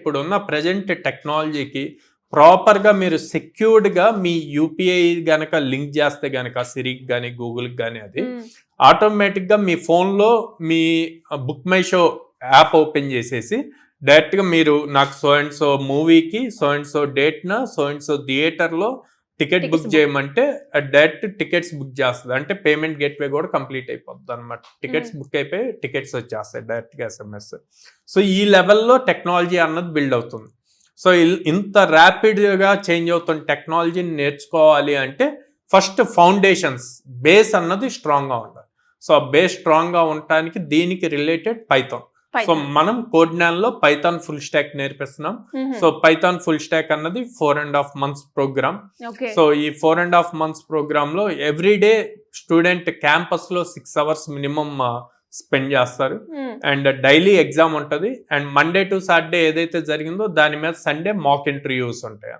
ఇప్పుడున్న ప్రజెంట్ టెక్నాలజీకి ప్రాపర్గా మీరు సెక్యూర్డ్గా మీ యూపీఐ గనక లింక్ చేస్తే గనక సిరికి కానీ గూగుల్కి కానీ అది ఆటోమేటిక్గా మీ ఫోన్లో మీ book my show app open చేసేసి డైరెక్ట్గా మీరు నాకు సో అండ్ సో మూవీకి సో అండ్ సో డేట్న సో అండ్ సో థియేటర్లో టికెట్ బుక్ చేయమంటే డైరెక్ట్ టికెట్స్ బుక్ చేస్తుంది. అంటే పేమెంట్ గేట్వే కూడా కంప్లీట్ అయిపోతుంది అనమాట. టికెట్స్ బుక్ అయిపోయి టికెట్స్ వచ్చేస్తాయి డైరెక్ట్గా SMS. సో ఈ లెవెల్లో టెక్నాలజీ అన్నది బిల్డ్ అవుతుంది. సో ఇంత ర్యాపిడ్గా చేంజ్ అవుతున్న టెక్నాలజీని నేర్చుకోవాలి అంటే ఫస్ట్ ఫౌండేషన్స్ బేస్ అన్నది స్ట్రాంగ్గా ఉండాలి. సో ఆ బేస్ స్ట్రాంగ్గా ఉండటానికి దీనికి రిలేటెడ్ పైథాన్. సో మనం కోడ్నాన్లో పైథాన్ ఫుల్ స్టాక్ నేర్పిస్తున్నాం. సో పైథాన్ ఫుల్ స్టాక్ అన్నది 4.5 months ప్రోగ్రామ్. సో ఈ 4.5 months ప్రోగ్రామ్ లో ఎవ్రీడే స్టూడెంట్ క్యాంపస్ లో 6 hours మినిమం స్పెండ్ చేస్తారు. అండ్ డైలీ ఎగ్జామ్ ఉంటుంది. అండ్ మండే టు సాటర్డే ఏదైతే జరిగిందో దాని మీద సండే మాక్ ఇంటర్వ్యూస్ ఉంటాయి.